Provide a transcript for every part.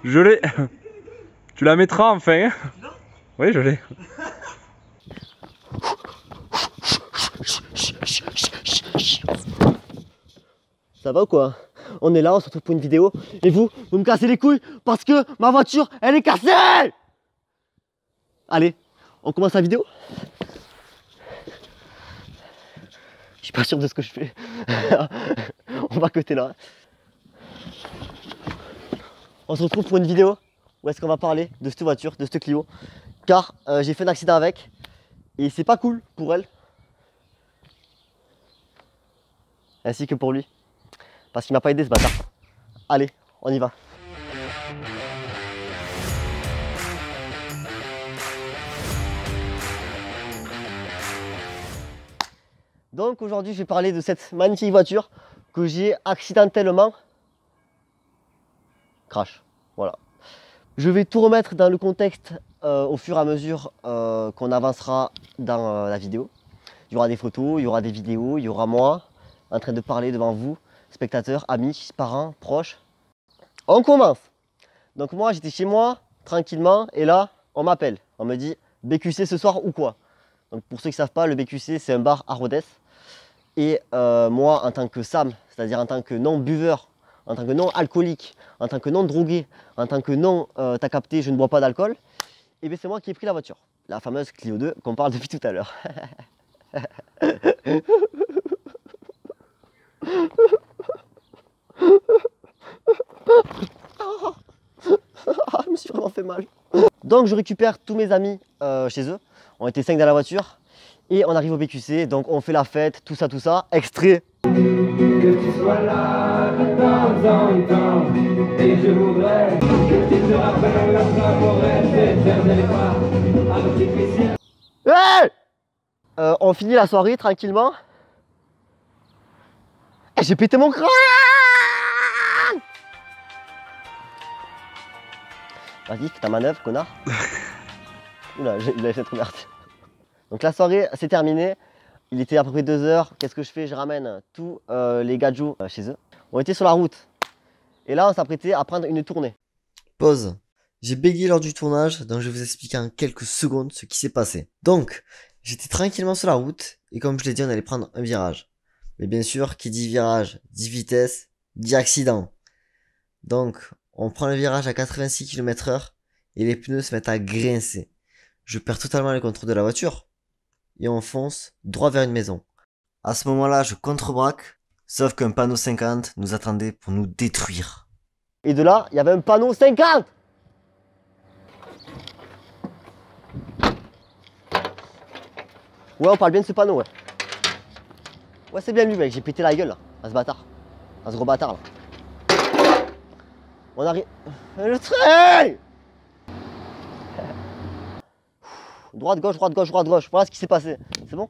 Je l'ai. Tu la mettras enfin. Oui, je l'ai. Ça va ou quoi? On est là, on se retrouve pour une vidéo. Et vous me cassez les couilles parce que ma voiture, elle est cassée! Allez, on commence la vidéo. Je suis pas sûr de ce que je fais. On va côté là. On se retrouve pour une vidéo où est-ce qu'on va parler de cette voiture, de cette Clio. Car j'ai fait un accident avec. Et c'est pas cool pour elle. Ainsi que pour lui. Parce qu'il m'a pas aidé ce bâtard. Allez, on y va. Donc aujourd'hui je vais parler de cette magnifique voiture que j'ai accidentellement crash. Voilà. Je vais tout remettre dans le contexte au fur et à mesure qu'on avancera dans la vidéo. Il y aura des photos, il y aura des vidéos, il y aura moi en train de parler devant vous, spectateurs, amis, parents, proches. On commence. Donc moi j'étais chez moi tranquillement et là on m'appelle. On me dit BQC ce soir ou quoi? Donc pour ceux qui ne savent pas, le BQC c'est un bar à Rodez. Et moi en tant que Sam, c'est-à-dire en tant que non-buveur, en tant que non-alcoolique, en tant que non-drogué, en tant que non, t'as capté, je ne bois pas d'alcool, et bien c'est moi qui ai pris la voiture. La fameuse Clio 2 qu'on parle depuis tout à l'heure. Je me suis vraiment fait mal. Donc je récupère tous mes amis chez eux. On était 5 dans la voiture. Et on arrive au BQC, donc on fait la fête, tout ça, extrait. Que tu sois là de temps en temps, et je voudrais que tu te rappelles notre forêt éternelle artificielle. Hey, on finit la soirée tranquillement. Et j'ai pété mon crâne. Vas-y, fais ta manœuvre, connard. Oula, il a fait trop merde. Donc la soirée c'est terminé, il était à peu près 2 h, qu'est-ce que je fais? Je ramène tous les gadgets chez eux. On était sur la route et là on s'apprêtait à prendre une tournée. Pause. J'ai bégayé lors du tournage, donc je vais vous expliquer en quelques secondes ce qui s'est passé. Donc, j'étais tranquillement sur la route et comme je l'ai dit, on allait prendre un virage. Mais bien sûr, qui dit virage, dit vitesse, dit accident. Donc, on prend le virage à 86 km/h et les pneus se mettent à grincer. Je perds totalement le contrôle de la voiture. Et on fonce droit vers une maison. À ce moment-là, je contre-braque, sauf qu'un panneau 50 nous attendait pour nous détruire. Et de là, il y avait un panneau 50. Ouais, on parle bien de ce panneau, ouais. Ouais, c'est bien lui, mec, j'ai pété la gueule, là, à ce bâtard. À ce gros bâtard, là. On arrive... Le train. Droite, gauche, droite, gauche, droite, gauche. Voilà ce qui s'est passé. C'est bon?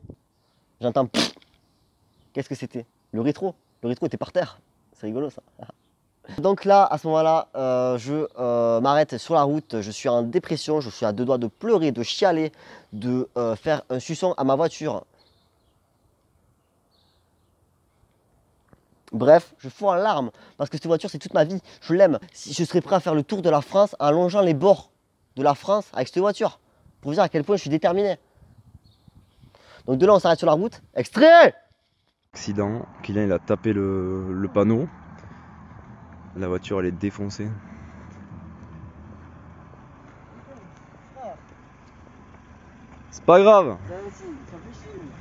J'entends... Qu'est-ce que c'était? Le rétro. Le rétro était par terre. C'est rigolo ça. Donc là, à ce moment-là, je m'arrête sur la route. Je suis en dépression. Je suis à 2 doigts de pleurer, de chialer, de faire un suçon à ma voiture. Bref, je fous en larmes parce que cette voiture, c'est toute ma vie. Je l'aime. Si je serais prêt à faire le tour de la France en longeant les bords de la France avec cette voiture. Pour vous dire à quel point je suis déterminé. Donc de là, on s'arrête sur la route. Extrait! Accident, Kylian il a tapé le panneau. La voiture elle est défoncée. C'est pas grave.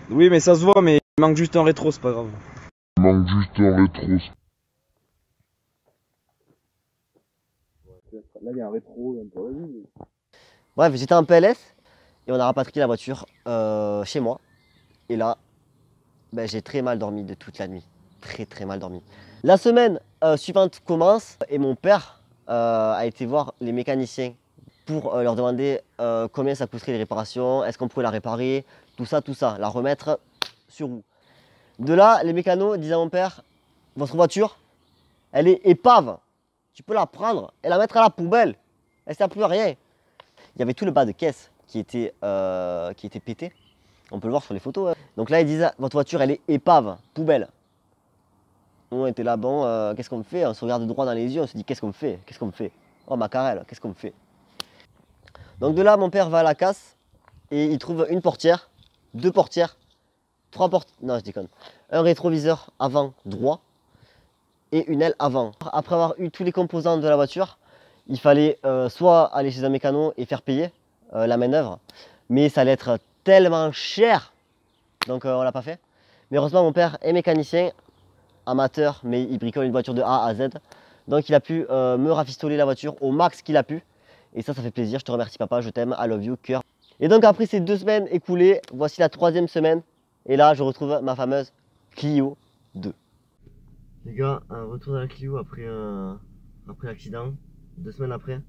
Oui mais ça se voit, mais il manque juste un rétro, c'est pas grave. Il manque juste un rétro. Là il y a un rétro, un peu. Bref, j'étais en PLS et on a rapatrié la voiture chez moi. Et là, ben, j'ai très mal dormi de toute la nuit. Très mal dormi. La semaine suivante commence et mon père a été voir les mécaniciens pour leur demander combien ça coûterait les réparations, est-ce qu'on pourrait la réparer, tout ça, la remettre sur roue. De là, les mécanos disaient à mon père, votre voiture, elle est épave. Tu peux la prendre et la mettre à la poubelle. Elle ne sert plus à rien. Il y avait tout le bas de caisse qui était pété. On peut le voir sur les photos. Donc là, ils disent, votre voiture, elle est épave, poubelle. Nous, on était là, bon, qu'est-ce qu'on fait? On se regarde droit dans les yeux, on se dit, qu'est-ce qu'on fait? Qu'est-ce qu'on fait? Oh Macarel, qu'est-ce qu'on me fait? Donc de là, mon père va à la casse et il trouve une portière, 2 portières, 3 portières, non je déconne, un rétroviseur avant droit et une aile avant. Après avoir eu tous les composants de la voiture, il fallait soit aller chez un mécano et faire payer la main-d'œuvre, mais ça allait être tellement cher, donc on l'a pas fait. Mais heureusement, mon père est mécanicien, amateur, mais il bricole une voiture de A à Z. Donc il a pu me rafistoler la voiture au max qu'il a pu. Et ça fait plaisir. Je te remercie papa, je t'aime, I love you, cœur. Et donc après ces 2 semaines écoulées, voici la 3e semaine. Et là, je retrouve ma fameuse Clio 2. Les gars, un retour de la Clio après l'accident, 2 semaines après.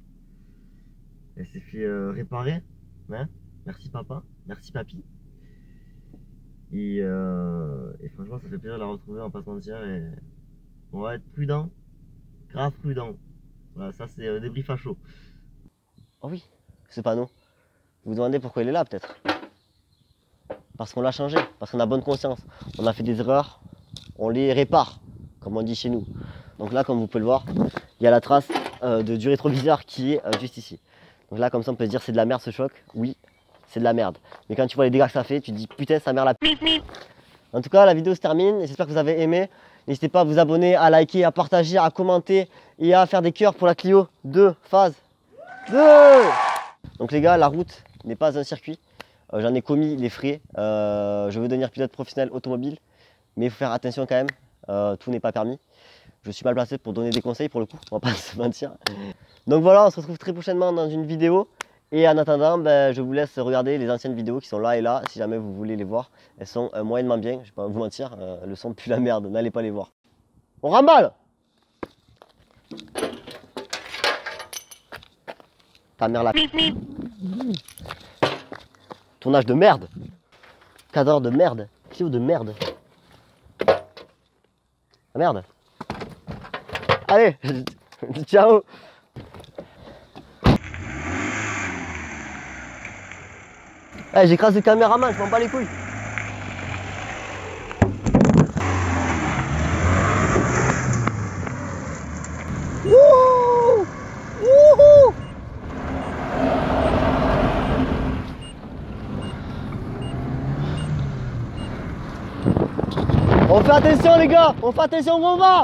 Elle s'est fait réparer. Hein, merci papa, merci papy. Et franchement, ça fait plaisir de la retrouver, on va pas se mentir. Et on va être prudent, grave prudent. Voilà, ça c'est le débrief à chaud. Oh oui, ce panneau. Vous vous demandez pourquoi il est là peut-être? Parce qu'on l'a changé, parce qu'on a bonne conscience. On a fait des erreurs, on les répare, comme on dit chez nous. Donc là, comme vous pouvez le voir, il y a la trace du rétroviseur qui est juste ici. Donc là, comme ça, on peut se dire c'est de la merde ce choc. Oui, c'est de la merde. Mais quand tu vois les dégâts que ça fait, tu te dis putain, ça merde la p. En tout cas, la vidéo se termine. J'espère que vous avez aimé. N'hésitez pas à vous abonner, à liker, à partager, à commenter et à faire des cœurs pour la Clio 2 phase 2. Donc les gars, la route n'est pas un circuit. J'en ai commis les frais. Je veux devenir pilote professionnel automobile. Mais il faut faire attention quand même. Tout n'est pas permis. Je suis mal placé pour donner des conseils pour le coup. On va pas se mentir. Donc voilà, on se retrouve très prochainement dans une vidéo. Et en attendant, je vous laisse regarder les anciennes vidéos qui sont là et là. Si jamais vous voulez les voir, elles sont moyennement bien. Je vais pas vous mentir, le son pue la merde. N'allez pas les voir. On remballe! Ta mère la Tournage de merde. Cadre de merde. Clio de merde. Ah merde. Allez, ciao. Hey, j'écrase le caméraman, je m'en bats les couilles. Wouhou! Wouhou! On fait attention les gars, on fait attention où on va.